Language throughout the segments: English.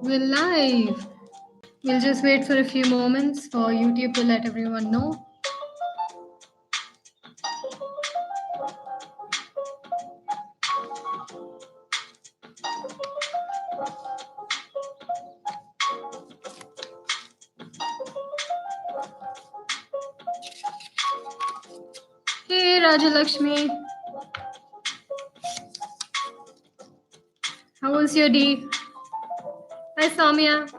We're live. We'll just wait for a few moments for YouTube to let everyone know. Hey, Rajalakshmi. How was your day? Hi, Samya.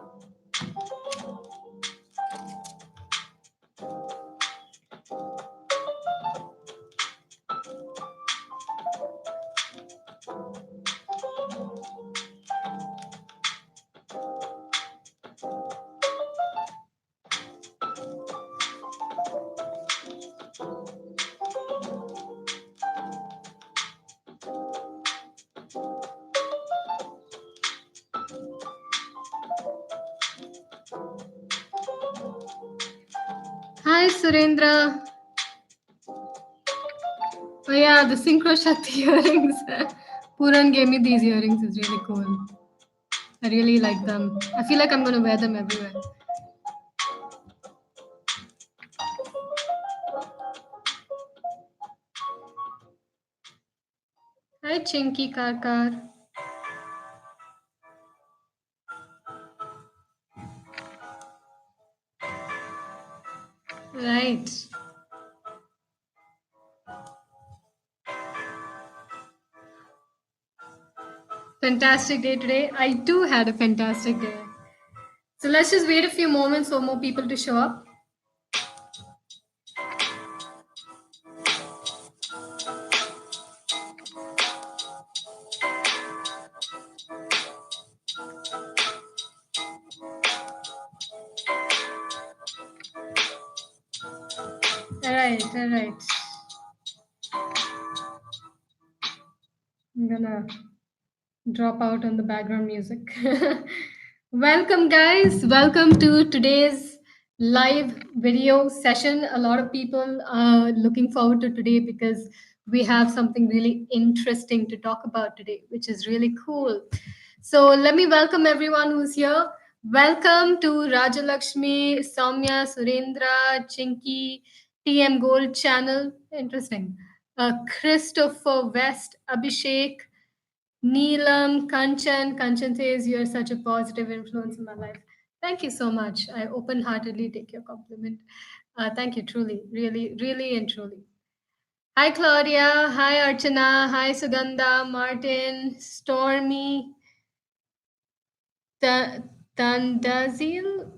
Hi, Surendra. Oh, yeah, the Synchro Shakti earrings. Puran gave me these earrings. It's really cool. I really like them. I feel like I'm going to wear them everywhere. Hi, Chinky Karkar. Right. Fantastic day today. I too had a fantastic day. So let's just wait a few moments for more people to show up. All right, all right. I'm gonna drop out on the background music. Welcome, guys. Welcome to today's live video session. A lot of people are looking forward to today because we have something really interesting to talk about today, which is really cool. So, let me welcome everyone who's here. Welcome to Rajalakshmi, Soumya, Surendra, Chinky, TM Gold channel. Interesting. Christopher West, Abhishek, Neelam, Kanchan. Kanchan says, you're such a positive influence in my life. Thank you so much. I open heartedly take your compliment. Thank you, truly, really, really, and truly. Hi, Claudia. Hi, Archana. Hi, Sugandha, Martin, Stormy, Tandazil.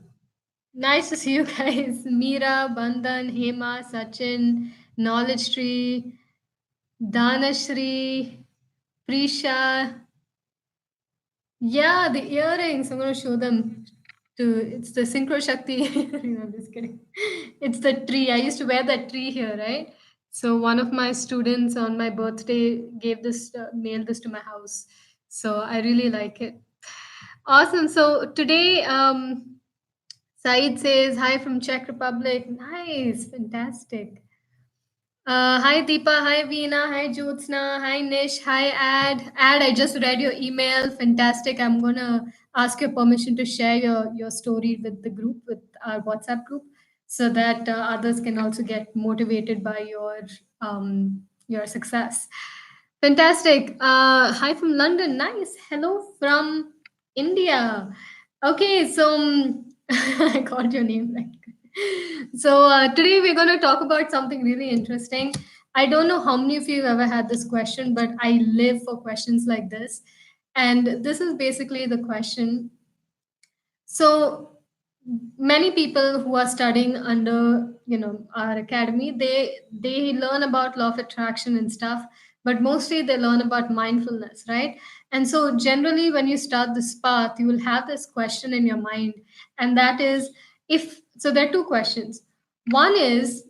Nice to see you guys. Meera, Bandhan, Hema, Sachin, Knowledge Tree, Danashri, Prisha. Yeah, the earrings. I'm gonna show them to. It's the Synchro Shakti. I'm just kidding. It's the tree. I used to wear that tree here, right? So one of my students on my birthday gave this, mailed this to my house. So I really like it. Awesome. So today, Said says hi from Czech Republic. Nice, fantastic. Hi Deepa, hi Veena, hi Jyotsna, hi Nish, hi Ad. Ad, I just read your email. Fantastic. I'm gonna ask your permission to share your story with the group, with our WhatsApp group, so that others can also get motivated by your success. Fantastic. Hi from London. Nice. Hello from India. Okay, so I got your name right. So today we're going to talk about something really interesting. I don't know how many of you have ever had this question, but I live for questions like this. And this is basically the question. So many people who are studying under our academy, they learn about law of attraction and stuff, but mostly they learn about mindfulness, right? And so generally when you start this path, you will have this question in your mind, and that is, if so there are two questions. One is,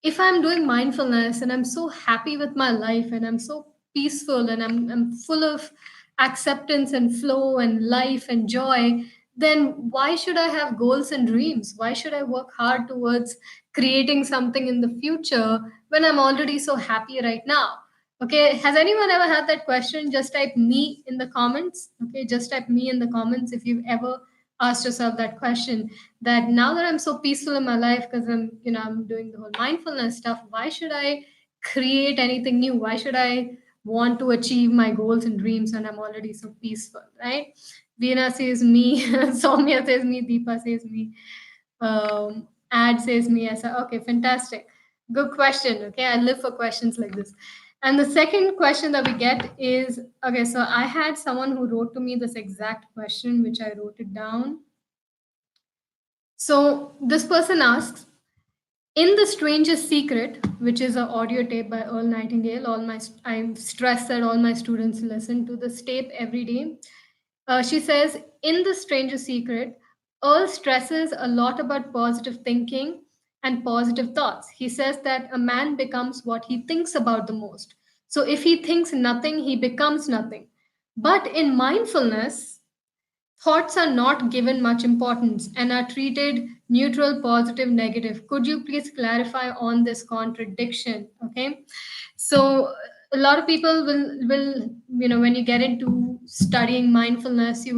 if I'm doing mindfulness and I'm so happy with my life and I'm so peaceful and I'm full of acceptance and flow and life and joy, then why should I have goals and dreams? Why should I work hard towards creating something in the future when I'm already so happy right now? Okay, has anyone ever had that question? Just type me in the comments. Okay, just type me in the comments if you've ever asked yourself that question. That now that I'm so peaceful in my life because I'm doing the whole mindfulness stuff, why should I create anything new? Why should I want to achieve my goals and dreams when I'm already so peaceful, right? Veena says me, Soumya says me, Deepa says me, Ad says me as a, okay, fantastic. Good question. Okay, I live for questions like this. And the second question that we get is, okay, so I had someone who wrote to me this exact question, which I wrote it down. So this person asks, in The Stranger's Secret, which is an audio tape by Earl Nightingale, I stress that all my students listen to this tape every day. She says, in The Stranger's Secret, Earl stresses a lot about positive thinking and positive thoughts. He says that a man becomes what he thinks about the most. So if he thinks nothing, he becomes nothing. But in mindfulness, thoughts are not given much importance and are treated neutral, positive, negative. Could you please clarify on this contradiction? Okay. So a lot of people will when you get into studying mindfulness, you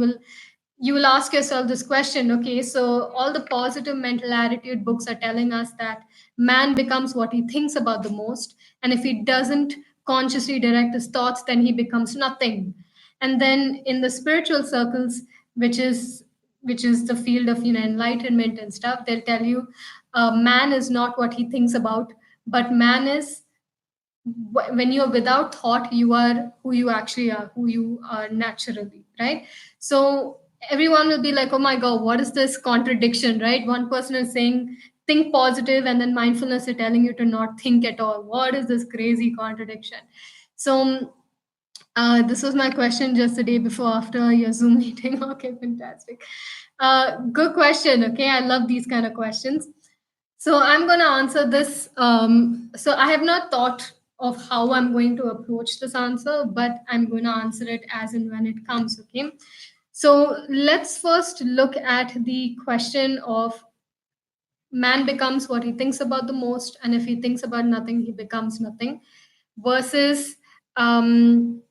will ask yourself this question. Okay, so all the positive mental attitude books are telling us that man becomes what he thinks about the most, and if he doesn't consciously direct his thoughts, then he becomes nothing. And then in the spiritual circles, which is which is the field of enlightenment and stuff, they'll tell you man is not what he thinks about, but man is when you're without thought, you are who you actually are, who you are naturally, right? So everyone will be like, oh my god, what is this contradiction, right? One person is saying think positive, and then mindfulness is telling you to not think at all. What is this crazy contradiction? So this was my question just the day before after your Zoom meeting. Okay, fantastic. Good question. Okay, I love these kind of questions. So I'm going to answer this. So I have not thought of how I'm going to approach this answer, but I'm going to answer it as and when it comes. Okay. So let's first look at the question of man becomes what he thinks about the most, and if he thinks about nothing, he becomes nothing, versus um,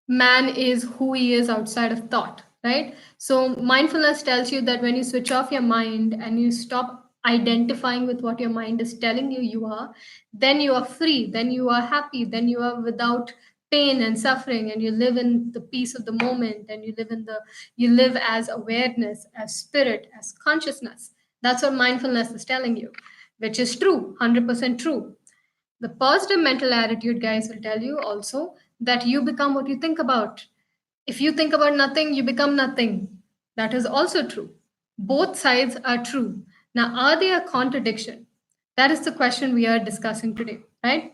man is who he is outside of thought, right? So mindfulness tells you that when you switch off your mind and you stop identifying with what your mind is telling you you are, then you are free, then you are happy, then you are without pain and suffering, and you live in the peace of the moment, and you live as awareness, as spirit, as consciousness. That's what mindfulness is telling you, which is true, 100% true. The positive mental attitude guys will tell you also that you become what you think about. If you think about nothing, you become nothing. That is also true. Both sides are true. Now, are they a contradiction? That is the question we are discussing today, right?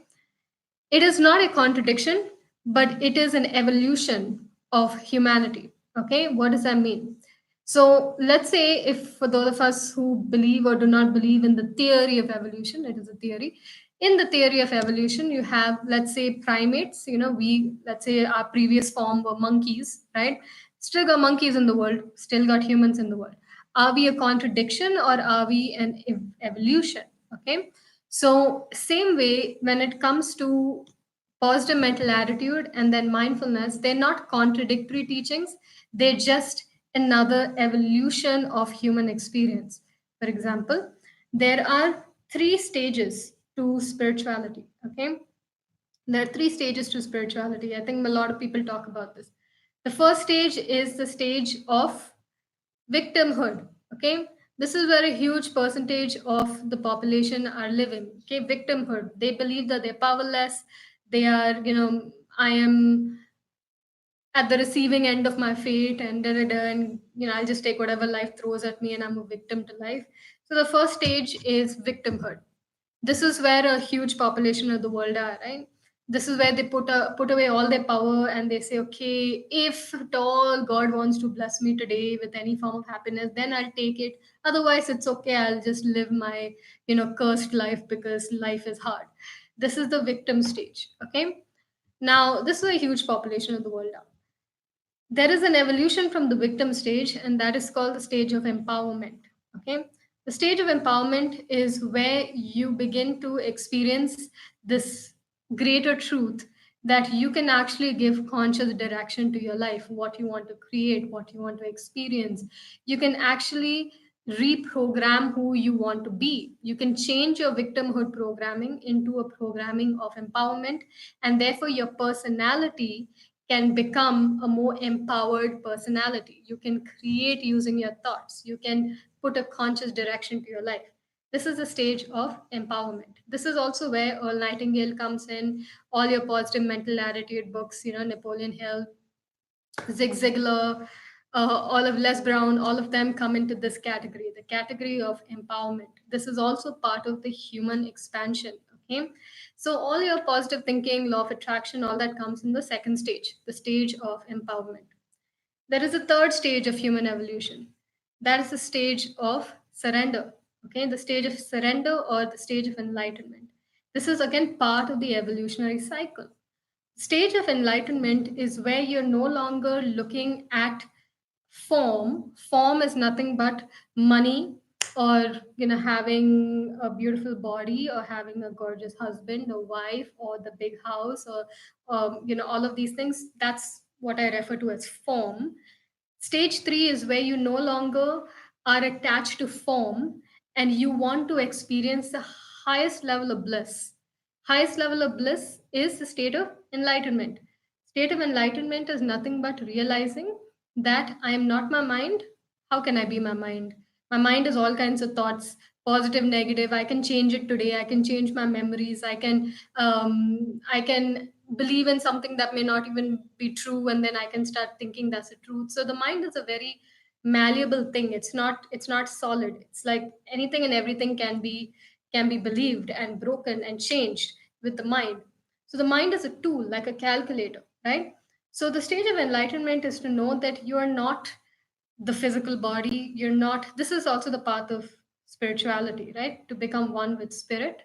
It is not a contradiction, but it is an evolution of humanity. Okay, what does that mean? So, let's say if for those of us who believe or do not believe in the theory of evolution, it is a theory. In the theory of evolution, you have, let's say, primates. Let's say our previous form were monkeys, right? Still got monkeys in the world, still got humans in the world. Are we a contradiction or are we an evolution? Okay, so, same way, when it comes to positive mental attitude and then mindfulness, they're not contradictory teachings, they're just another evolution of human experience. For example, there are three stages to spirituality. Okay, there are three stages to spirituality. I think a lot of people talk about this. The first stage is the stage of victimhood. Okay, this is where a huge percentage of the population are living. Okay, victimhood, they believe that they're powerless, they are, I am at the receiving end of my fate, and da, da, da, and I'll just take whatever life throws at me and I'm a victim to life. So the first stage is victimhood. This is where a huge population of the world are, right? This is where they put away all their power and they say, okay, if at all God wants to bless me today with any form of happiness, then I'll take it. Otherwise, it's okay. I'll just live my, cursed life because life is hard. This is the victim stage. Okay. Now, this is a huge population of the world now. There is an evolution from the victim stage, and that is called the stage of empowerment. Okay, the stage of empowerment is where you begin to experience this. greater truth that you can actually give conscious direction to your life, what you want to create, what you want to experience. You can actually reprogram who you want to be. You can change your victimhood programming into a programming of empowerment, and therefore your personality can become a more empowered personality. You can create using your thoughts. You can put a conscious direction to your life. This is the stage of empowerment. This is also where Earl Nightingale comes in, all your positive mental attitude books, Napoleon Hill, Zig Ziglar, all of Les Brown, all of them come into this category, the category of empowerment. This is also part of the human expansion. Okay. So all your positive thinking, law of attraction, all that comes in the second stage, the stage of empowerment. There is a third stage of human evolution. That is the stage of surrender. Okay, the stage of surrender or the stage of enlightenment. This is again part of the evolutionary cycle. Stage of enlightenment is where you're no longer looking at form. Form is nothing but money, or having a beautiful body, or having a gorgeous husband or wife, or the big house, or all of these things. That's what I refer to as form. Stage 3 is where you no longer are attached to form, and you want to experience the highest level of bliss. Highest level of bliss is the state of enlightenment. State of enlightenment is nothing but realizing that I am not my mind. How can I be my mind? My mind is all kinds of thoughts, positive, negative. I can change it today. I can change my memories. I can believe in something that may not even be true, and then I can start thinking that's the truth. So the mind is a very malleable thing. It's not solid. It's like anything and everything can be believed and broken and changed with the mind. So the mind is a tool, like a calculator, right? So the stage of enlightenment is to know that you are not the physical body. You're not, this is also the path of spirituality, right? To become one with spirit.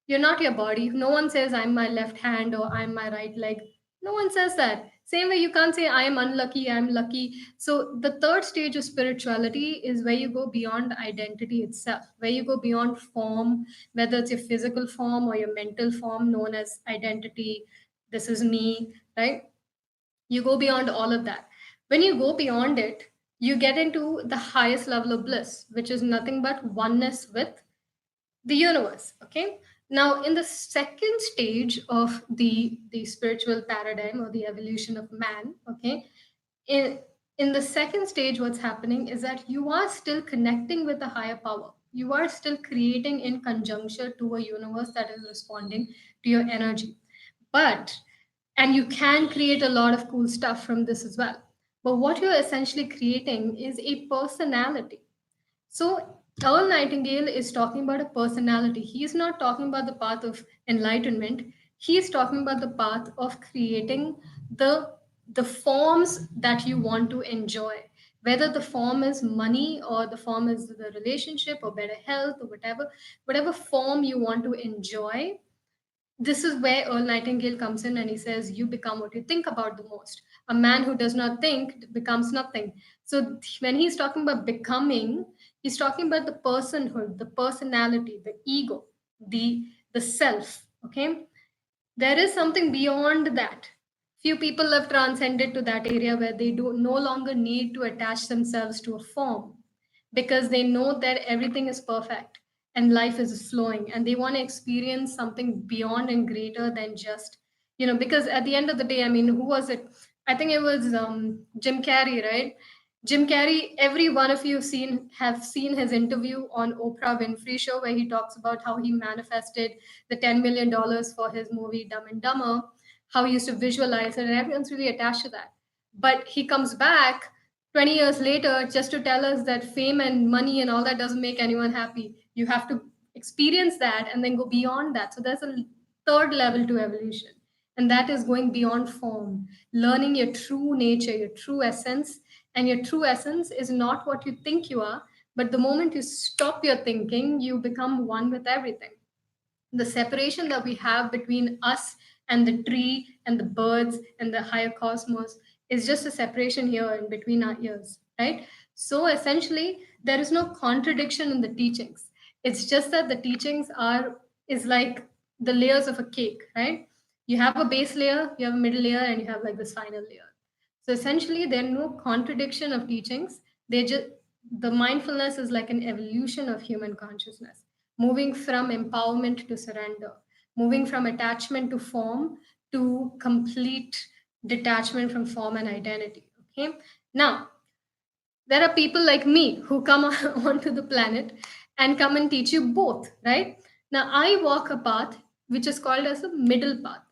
You're not your body. No one says I'm my left hand or I'm my right leg. No one says that. Same way you can't say I am unlucky, I'm lucky. So the third stage of spirituality is where you go beyond identity itself, where you go beyond form, whether it's your physical form or your mental form known as identity. This is me, right? You go beyond all of that. When you go beyond it, you get into the highest level of bliss, which is nothing but oneness with the universe. Okay. Now, in the second stage of the spiritual paradigm or the evolution of man, okay, in in the second stage, what's happening is that you are still connecting with a higher power. You are still creating in conjunction to a universe that is responding to your energy. But and you can create a lot of cool stuff from this as well. But what you're essentially creating is a personality. So Earl Nightingale is talking about a personality. He's not talking about the path of enlightenment. He's talking about the path of creating the the forms that you want to enjoy. Whether the form is money, or the form is the relationship, or better health, or whatever form you want to enjoy, this is where Earl Nightingale comes in, and he says, you become what you think about the most. A man who does not think becomes nothing. So when he's talking about becoming, he's talking about the personhood, the personality, the ego, the self. Okay. There is something beyond that. Few people have transcended to that area where they do no longer need to attach themselves to a form, because they know that everything is perfect and life is flowing, and they want to experience something beyond and greater than just, because at the end of the day, I mean, who was it? I think it was Jim Carrey, right? Jim Carrey, every one of you have seen his interview on Oprah Winfrey Show, where he talks about how he manifested the $10 million for his movie Dumb and Dumber, how he used to visualize it, and everyone's really attached to that. But he comes back 20 years later just to tell us that fame and money and all that doesn't make anyone happy. You have to experience that and then go beyond that. So there's a third level to evolution, and that is going beyond form, learning your true nature, your true essence. And your true essence is not what you think you are, but the moment you stop your thinking, you become one with everything. The separation that we have between us and the tree and the birds and the higher cosmos is just a separation here in between our ears, right? So essentially, there is no contradiction in the teachings. It's just that the teachings are is like the layers of a cake, right? You have a base layer, you have a middle layer, and you have like this final layer. So essentially, there are no contradiction of teachings. They just The mindfulness is like an evolution of human consciousness, moving from empowerment to surrender, moving from attachment to form to complete detachment from form and identity. Okay. Now, there are people like me who come onto the planet and come and teach you both, right? Now, I walk a path which is called as the middle path.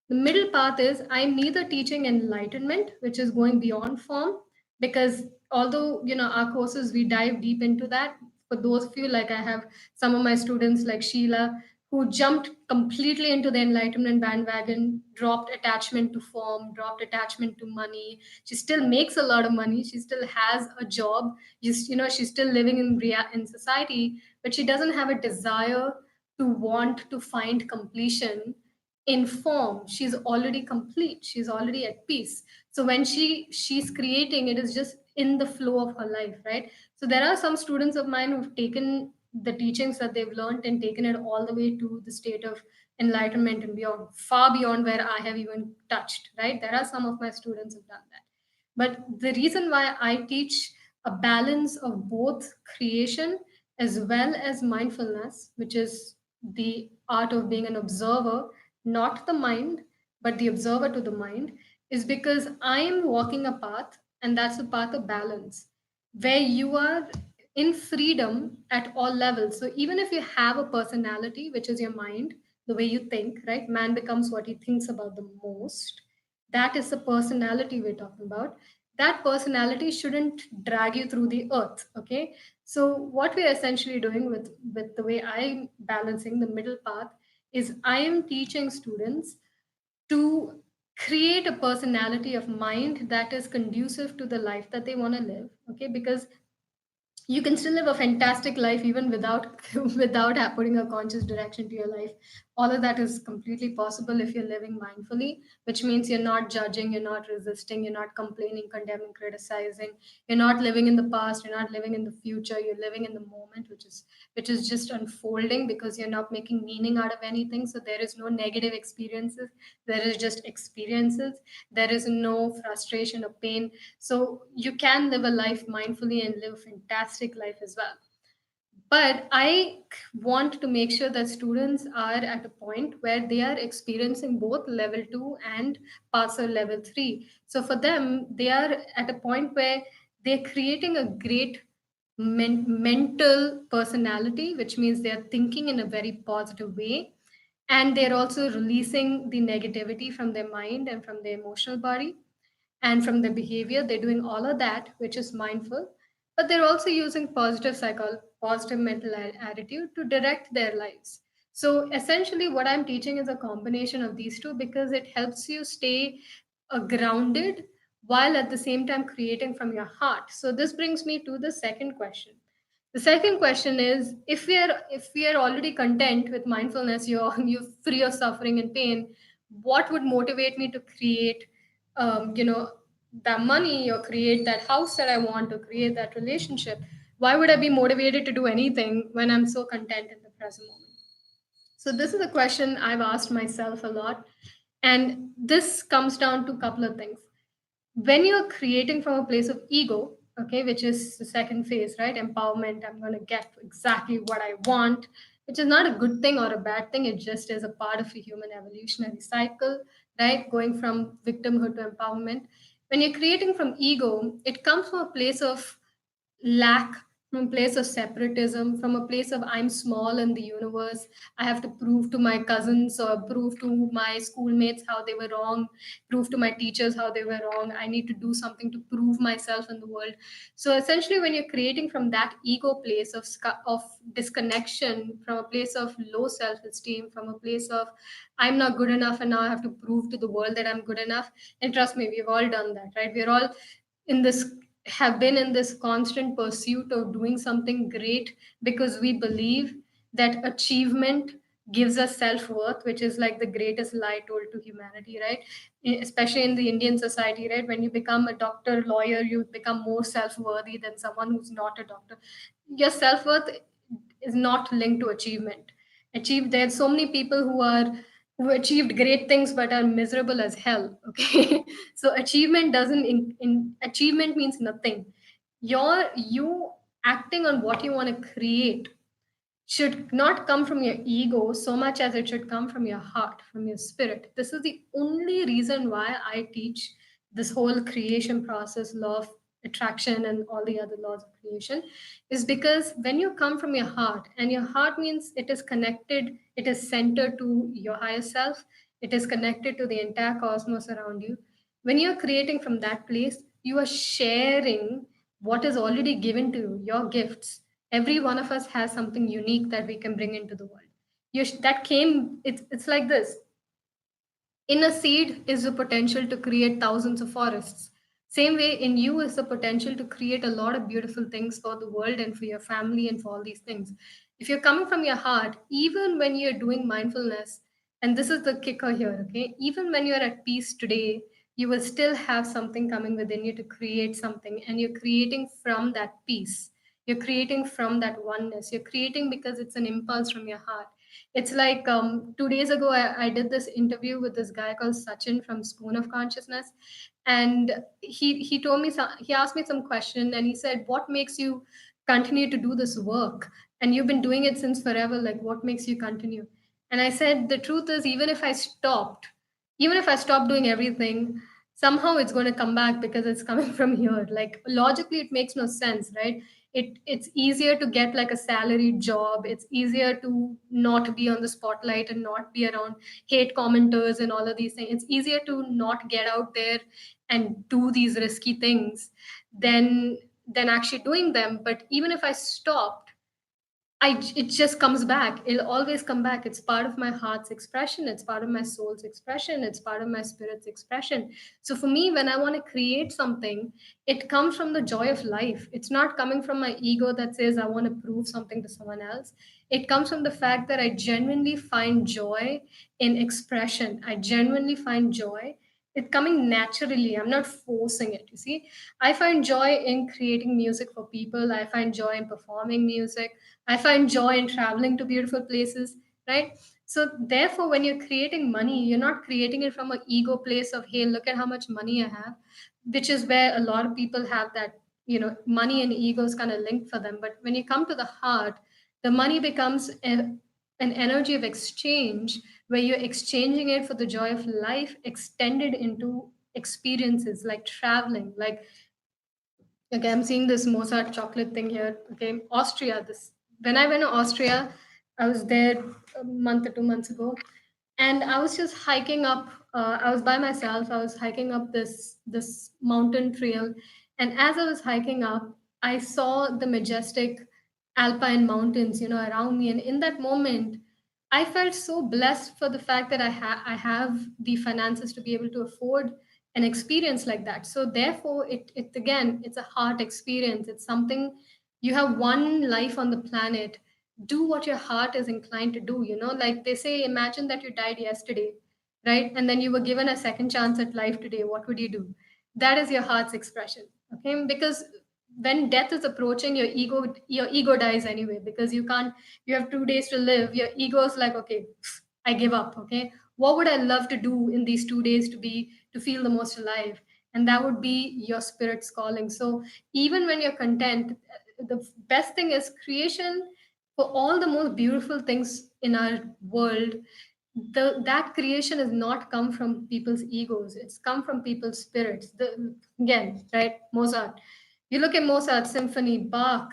The middle path is I'm neither teaching enlightenment, which is going beyond form, because although our courses we dive deep into that. For those of you, like I have some of my students like Sheila, who jumped completely into the enlightenment bandwagon, dropped attachment to form, dropped attachment to money. She still makes a lot of money, she still has a job, just she's still living in society, but she doesn't have a desire to want to find completion in form. She's already complete, she's already at peace. So when she's creating, it is just in the flow of her life, right? So there are some students of mine who've taken the teachings that they've learned and taken it all the way to the state of enlightenment and beyond, far beyond where I have even touched, right? There are some of my students who've done that. But the reason why I teach a balance of both creation as well as mindfulness, which is the art of being an observer, not the mind, but the observer to the mind, is because I am walking a path, and that's a path of balance, where you are in freedom at all levels. So even if you have a personality, which is your mind, the way you think, right? Man becomes what he thinks about the most. That is the personality we're talking about. That personality shouldn't drag you through the earth. Okay. So what we're essentially doing with the way I'm balancing the middle path is I am teaching students to create a personality of mind that is conducive to the life that they want to live. Okay. Because you can still live a fantastic life even without without putting a conscious direction to your life. All of that is completely possible if you're living mindfully, which means you're not judging, you're not resisting, you're not complaining, condemning, criticizing. You're not living in the past, you're not living in the future, you're living in the moment, which is just unfolding, because you're not making meaning out of anything. So there is no negative experiences, there is just experiences. There is no frustration or pain. So you can live a life mindfully and live a fantastic life as well. But I want to make sure that students are at a point where they are experiencing both level 2 and parts of level 3. So for them, they are at a point where they're creating a great mental personality, which means they're thinking in a very positive way. And they're also releasing the negativity from their mind and from their emotional body and from their behavior. They're doing all of that, which is mindful, but they're also using positive mental attitude to direct their lives. So essentially, what I'm teaching is a combination of these two, because it helps you stay grounded while at the same time creating from your heart. So this brings me to the second question. The second question is, if we are already content with mindfulness, you're free of suffering and pain, what would motivate me to create that money, or create that house that I want, to create that relationship? Why would I be motivated to do anything when I'm so content in the present moment? So this is a question I've asked myself a lot. And this comes down to a couple of things. When you're creating from a place of ego, okay, which is the second phase, right? Empowerment, I'm going to get exactly what I want, which is not a good thing or a bad thing. It just is a part of a human evolutionary cycle, right? Going from victimhood to empowerment. When you're creating from ego, it comes from a place of lack, from a place of separatism, from a place of I'm small in the universe. I have to prove to my cousins or prove to my schoolmates how they were wrong, prove to my teachers how they were wrong. I need to do something to prove myself in the world. So essentially, when you're creating from that ego place of disconnection, from a place of low self-esteem, from a place of I'm not good enough and now I have to prove to the world that I'm good enough. And trust me, we've all done that, right? We're all in this have been in this constant pursuit of doing something great, because we believe that achievement gives us self-worth, which is like the greatest lie told to humanity, right? Especially in the Indian society, right? When you become a doctor, lawyer, you become more self-worthy than someone who's not a doctor. Your self-worth is not linked to achievement. Achieve There's so many people who are who achieved great things but are miserable as hell. Okay, so achievement doesn't achievement means nothing. You acting on what you want to create should not come from your ego so much as it should come from your heart, from your spirit. This is the only reason why I teach this whole creation process, law of attraction, and all the other laws of creation, is because when you come from your heart, and your heart means it is connected, it is centered to your higher self, it is connected to the entire cosmos around you. When you're creating from that place, you are sharing what is already given to you, your gifts. Every one of us has something unique that we can bring into the world. That came, it's like this. In a seed is the potential to create thousands of forests. Same way, in you is the potential to create a lot of beautiful things for the world and for your family and for all these things. If you're coming from your heart, even when you're doing mindfulness, and this is the kicker here, okay? Even when you're at peace today, you will still have something coming within you to create something, and you're creating from that peace. You're creating from that oneness. You're creating because it's an impulse from your heart. It's like 2 days ago, I did this interview with this guy called Sachin from Spoon of Consciousness, and he told me he asked me some question, and he said, "What makes you continue to do this work? And you've been doing it since forever. Like, what makes you continue?" And I said, "The truth is, even if I stopped doing everything, somehow it's going to come back because it's coming from here. Like logically, it makes no sense, right? It's easier to get like a salaried job. It's easier to not be on the spotlight and not be around hate commenters and all of these things. It's easier to not get out there and do these risky things than actually doing them. But even if I stopped, it just comes back. It'll always come back. It's part of my heart's expression. It's part of my soul's expression. It's part of my spirit's expression. So for me, when I want to create something, it comes from the joy of life. It's not coming from my ego that says I want to prove something to someone else. It comes from the fact that I genuinely find joy in expression. I genuinely find joy. It's coming naturally. I'm not forcing it. You see, I find joy in creating music for people. I find joy in performing music. I find joy in traveling to beautiful places, right? So therefore, when you're creating money, you're not creating it from an ego place of, hey, look at how much money I have, which is where a lot of people have that, money and ego is kind of linked for them. But when you come to the heart, the money becomes an energy of exchange where you're exchanging it for the joy of life extended into experiences like traveling, like, okay, I'm seeing this Mozart chocolate thing here. Okay, Austria. This when I went to Austria, I was there a month or 2 months ago, and I was just hiking up. I was by myself. I was hiking up this mountain trail, and as I was hiking up, I saw the majestic alpine mountains, around me. And in that moment, I felt so blessed for the fact that I have the finances to be able to afford an experience like that. So therefore, it again, it's a heart experience. It's something, you have one life on the planet. Do what your heart is inclined to do. Like they say, imagine that you died yesterday, right? And then you were given a second chance at life today. What would you do? That is your heart's expression. Okay, because when death is approaching, your ego dies anyway, because you have 2 days to live. Your ego is like, okay, I give up. Okay, what would I love to do in these 2 days to feel the most alive? And that would be your spirit's calling. So even when you're content, the best thing is creation. For all the most beautiful things in our world, that creation has not come from people's egos. It's come from people's spirits. Again, right? Mozart. You look at Mozart symphony, Bach,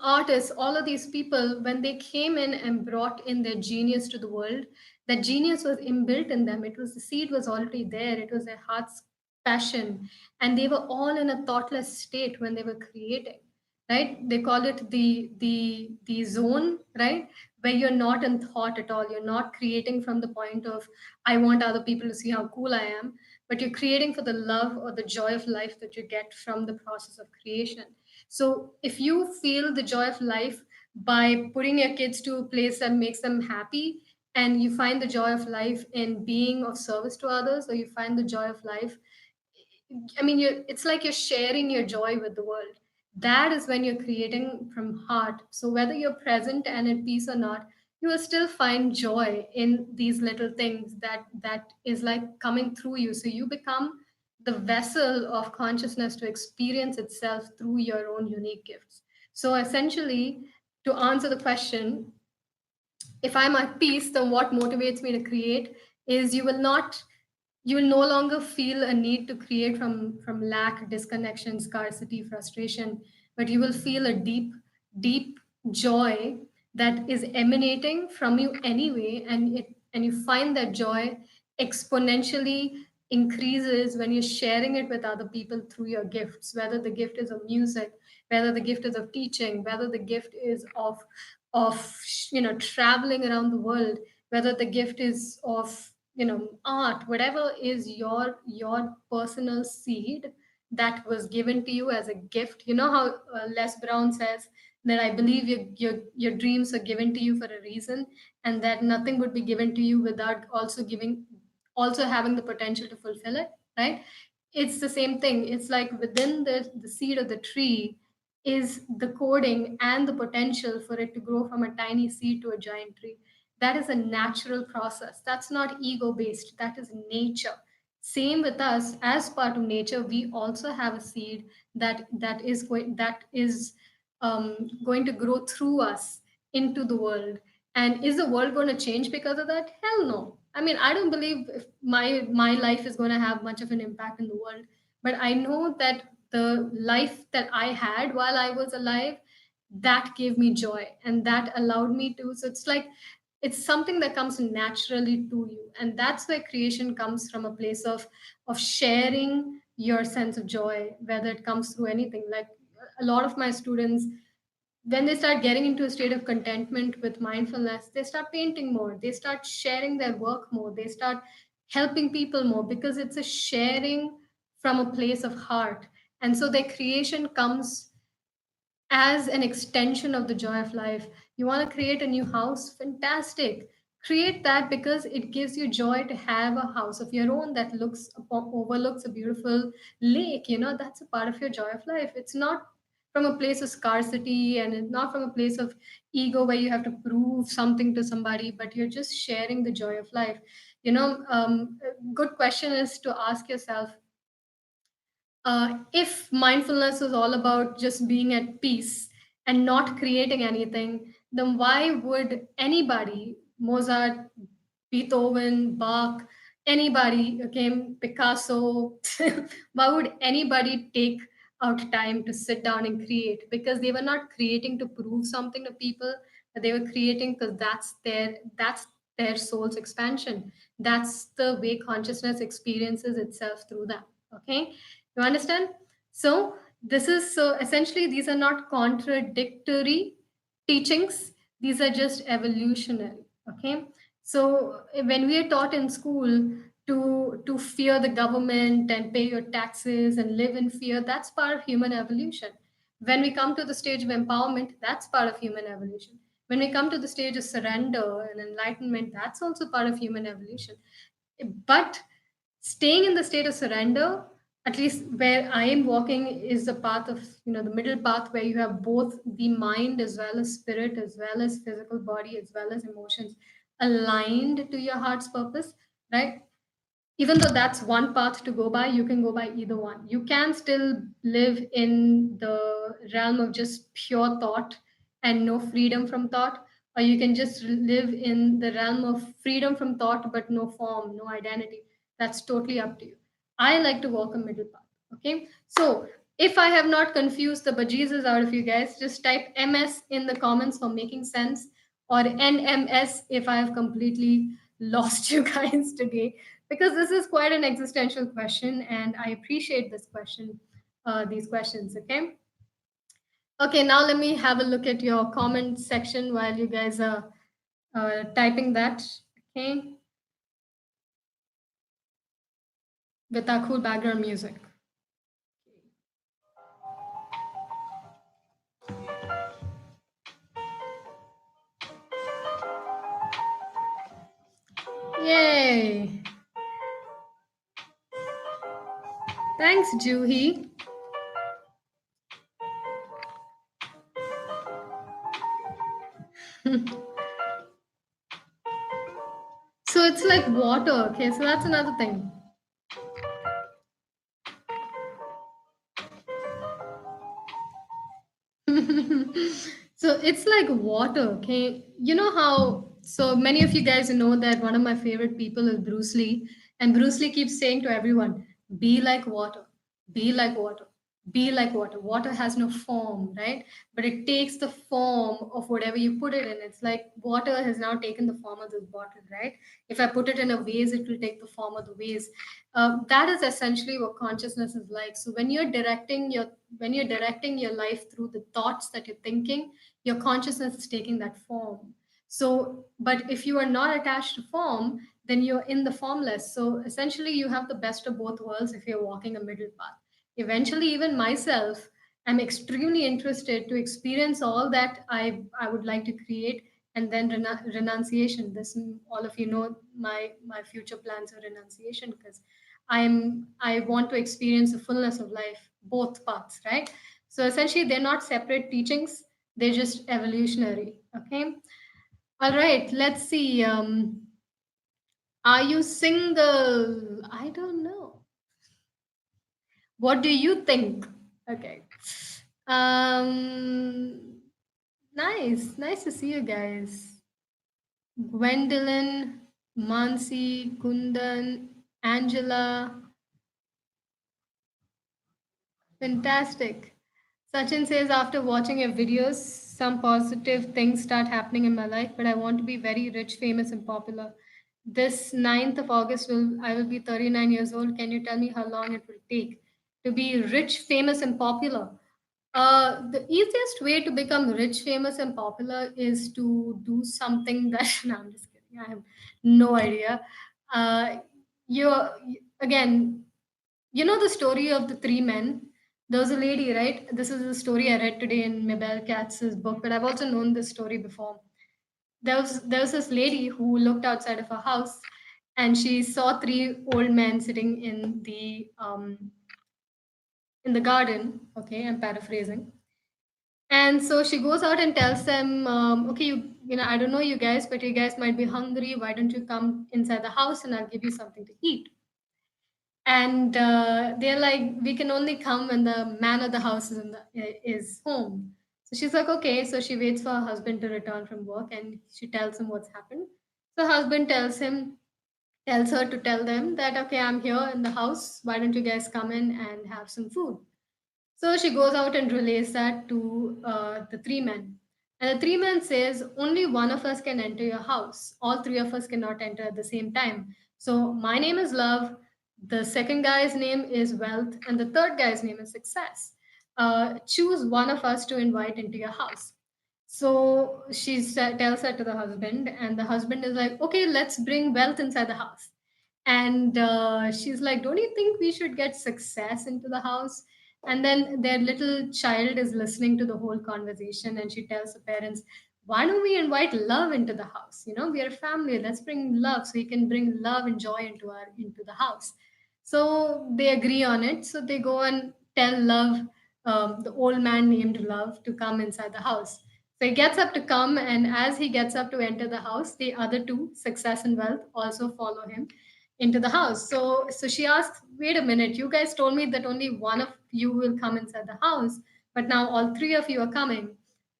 artists, all of these people, when they came in and brought in their genius to the world, that genius was inbuilt in them. It was, the seed was already there. It was their heart's passion. And they were all in a thoughtless state when they were creating, right? They call it the zone, right? Where you're not in thought at all. You're not creating from the point of, I want other people to see how cool I am, but you're creating for the love or the joy of life that you get from the process of creation. So if you feel the joy of life by putting your kids to a place that makes them happy, and you find the joy of life in being of service to others, or you find the joy of life, I mean, it's like you're sharing your joy with the world. That is when you're creating from heart. So whether you're present and at peace or not, you will still find joy in these little things that is like coming through you. So you become the vessel of consciousness to experience itself through your own unique gifts. So essentially, to answer the question, if I'm at peace, then what motivates me to create is you will no longer feel a need to create from lack, disconnection, scarcity, frustration, but you will feel a deep joy that is emanating from you anyway, and you find that joy exponentially increases when you're sharing it with other people through your gifts, whether the gift is of music, whether the gift is of teaching, whether the gift is of traveling around the world, whether the gift is of art, whatever is your personal seed that was given to you as a gift. You know how Les Brown says that I believe your dreams are given to you for a reason, and that nothing would be given to you without also having the potential to fulfill it, right? It's the same thing. It's like within the seed of the tree is the coding and the potential for it to grow from a tiny seed to a giant tree. That is a natural process. That's not ego based, that is nature. Same with us. As part of nature, we also have a seed that is going to grow through us into the world. And is the world going to change because of that? Hell no. I mean, I don't believe if my life is going to have much of an impact in the world, but I know that the life that I had while I was alive, that gave me joy and that allowed me to. So it's something that comes naturally to you, and that's where creation comes from, a place of sharing your sense of joy, whether it comes through anything. Like a lot of my students, when they start getting into a state of contentment with mindfulness, they start painting more, they start sharing their work more, they start helping people more, because it's a sharing from a place of heart. And so their creation comes as an extension of the joy of life. You want to create a new house? Fantastic. Create that, because it gives you joy to have a house of your own that overlooks a beautiful lake. That's a part of your joy of life. It's not from a place of scarcity, and it's not from a place of ego where you have to prove something to somebody, but you're just sharing the joy of life. A good question is to ask yourself, if mindfulness is all about just being at peace and not creating anything, then why would anybody, Mozart, Beethoven, Bach, anybody, okay, Picasso, why would anybody take out time to sit down and create? Because they were not creating to prove something to people, but they were creating because that's their soul's expansion. That's the way consciousness experiences itself through that. Okay, you understand? So this is so essentially these are not contradictory teachings. These are just evolutionary. Okay. So when we are taught in school to fear the government and pay your taxes and live in fear, that's part of human evolution. When we come to the stage of empowerment, that's part of human evolution. When we come to the stage of surrender and enlightenment, that's also part of human evolution. But staying in the state of surrender, at least where I am walking, is the path of, the middle path, where you have both the mind as well as spirit, as well as physical body, as well as emotions aligned to your heart's purpose, right? Even though that's one path to go by, you can go by either one. You can still live in the realm of just pure thought and no freedom from thought, or you can just live in the realm of freedom from thought but no form, no identity. That's totally up to you. I like to walk a middle path. Okay, so if I have not confused the bejesus out of you guys, just type MS in the comments for making sense, or NMS if I have completely lost you guys today, because this is quite an existential question and I appreciate these questions. Okay, now let me have a look at your comment section while you guys are typing that. Okay, with our cool background music. Yay. Thanks, Juhi. it's like water. Okay, so that's another thing. So it's like water, okay? You know how, so many of you guys know that one of my favorite people is Bruce Lee, and Bruce Lee keeps saying to everyone, be like water, be like water, be like water. Water has no form, right? But it takes the form of whatever you put it in. It's like water has now taken the form of this bottle, right? If I put it in a vase, it will take the form of the vase. That is essentially what consciousness is like. So when you're directing your life through the thoughts that you're thinking, your consciousness is taking that form. So, but if you are not attached to form, then you're in the formless. So essentially, you have the best of both worlds if you're walking a middle path. Eventually, even myself, I'm extremely interested to experience all that I would like to create, and then renunciation. This, all of you know, my future plans are renunciation, because I want to experience the fullness of life, both paths, right? So essentially, they're not separate teachings; they're just evolutionary. Okay. All right. Let's see. Are you single? I don't know. What do you think? Okay. Um. Nice. Nice to see you guys. Gwendolyn, Mansi, Kundan, Angela. Fantastic. Sachin says, after watching your videos, some positive things start happening in my life, but I want to be very rich, famous, and popular. This 9th of August I will be 39 years old. Can you tell me how long it will take to be rich, famous, and popular? The easiest way to become rich, famous, and popular is to do something that. No, I'm just kidding. I have no idea. Uh, you again, you know the story of the three men. There was a lady, right? This is a story I read today in Mabel Katz's book, but I've also known this story before. There was this lady who looked outside of her house, and she saw three old men sitting in the garden. Okay, I'm paraphrasing. And so she goes out and tells them, okay, I don't know you guys, but you guys might be hungry. Why don't you come inside the house and I'll give you something to eat? And they're like, we can only come when the man of the house is home. So she's like, okay. So she waits for her husband to return from work, and she tells him what's happened. So her husband tells her to tell them that, okay, I'm here in the house, why don't you guys come in and have some food? So she goes out and relays that to the three men. And the three men says, only one of us can enter your house. All three of us cannot enter at the same time. So my name is Love. The second guy's name is Wealth. And the third guy's name is Success. Choose one of us to invite into your house. So tells that to the husband, and the husband is like, okay, let's bring Wealth inside the house. And she's like, don't you think we should get Success into the house? And then their little child is listening to the whole conversation, and she tells the parents, why don't we invite Love into the house? We are a family. Let's bring Love, so you can bring love and joy into the house. So they agree on it. So they go and tell Love, the old man named Love, to come inside the house. So he gets up to come, and as he gets up to enter the house, the other two, Success and Wealth, also follow him into the house. So she asks, wait a minute, you guys told me that only one of you will come inside the house, but now all three of you are coming.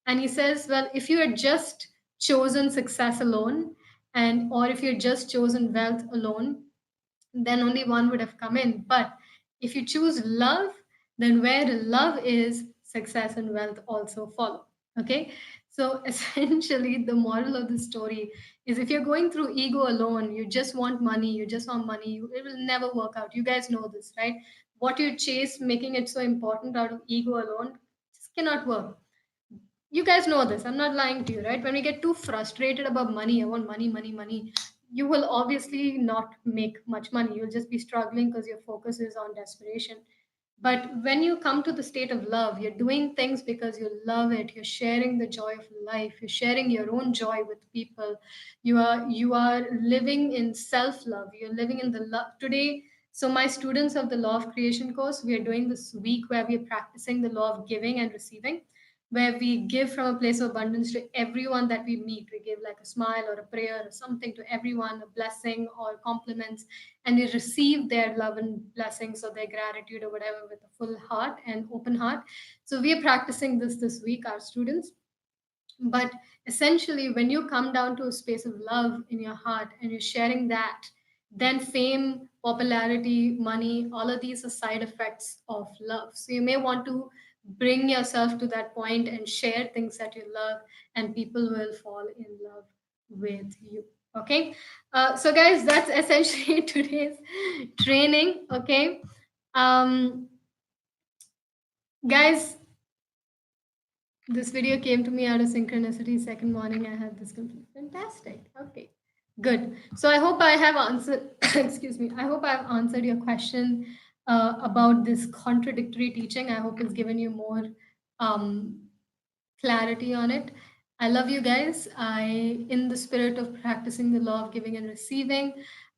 And he says, well, if you had just chosen Success alone, and or if you had just chosen Wealth alone, then only one would have come in. But if you choose Love, then where love is, Success and Wealth also follow. Okay. So essentially, the moral of the story is, if you're going through ego alone, you just want money, it will never work out. You guys know this, right? What you chase, making it so important out of ego alone, just cannot work. You guys know this. I'm not lying to you, right? When we get too frustrated about money, I want money, money, money, you will obviously not make much money. You'll just be struggling because your focus is on desperation. But when you come to the state of love, you're doing things because you love it. You're sharing the joy of life. You're sharing your own joy with people. You are living in self-love. You're living in the love today. So my students of the law of creation course, we are doing this week where we are practicing the law of giving and receiving. where we give from a place of abundance to everyone that we meet. We give like a smile or a prayer or something to everyone, a blessing or compliments, and we receive their love and blessings or their gratitude or whatever with a full heart and open heart. So we are practicing this week, our students. But essentially, when you come down to a space of love in your heart and you're sharing that, then fame, popularity, money, all of these are side effects of love. So you may want to bring yourself to that point and share things that you love, and people will fall in love with you. Okay. So, guys, that's essentially today's training. Okay. Um, guys, this video came to me out of synchronicity. Second morning, I had this complete. Fantastic. Okay, good. So I hope I have answered. Excuse me. I hope I have answered your question about this contradictory teaching. I hope it's given you more um, clarity on it. I love you guys. In the spirit of practicing the law of giving and receiving,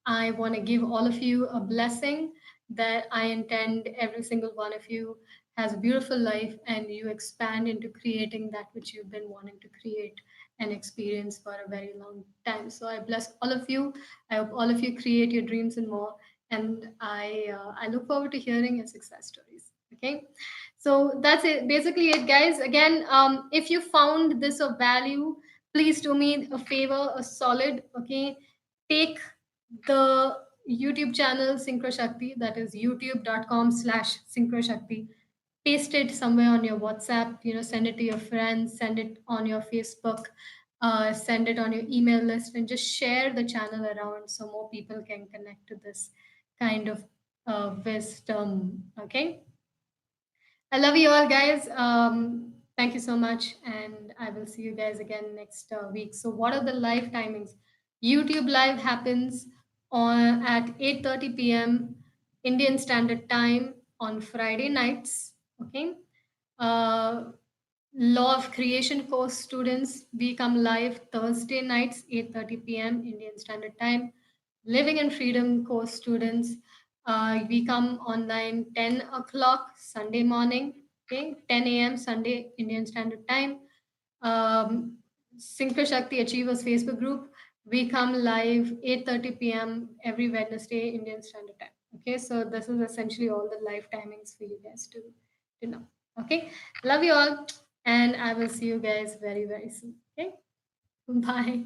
I want to give all of you a blessing that I intend every single one of you has a beautiful life and you expand into creating that which you've been wanting to create and experience for a very long time. So I bless all of you. I hope all of you create your dreams and more. And I look forward to hearing your success stories. Okay. So that's it, basically it, guys. Again, if you found this of value, please do me a favor, a solid, okay? Take the YouTube channel Synchro Shakti, that is youtube.com/Synchro Shakti. Paste it somewhere on your WhatsApp, send it to your friends, send it on your Facebook, send it on your email list, and just share the channel around so more people can connect to this kind of wisdom. Okay. I love you all, guys. Thank you so much, and I will see you guys again next week. So, what are the live timings? YouTube live happens on at 8:30 p.m. Indian Standard Time on Friday nights. Okay. Uh, Law of Creation course students, we come live Thursday nights, 8:30 p.m. Indian Standard Time. Living in Freedom course students, we come online 10 o'clock Sunday morning, okay, 10 a.m. Sunday Indian Standard Time. Synchro Shakti Achievers Facebook group, we come live 8:30 p.m. every Wednesday Indian Standard Time. Okay, so this is essentially all the live timings for you guys to know. Okay, love you all, and I will see you guys very, very soon. Okay, bye.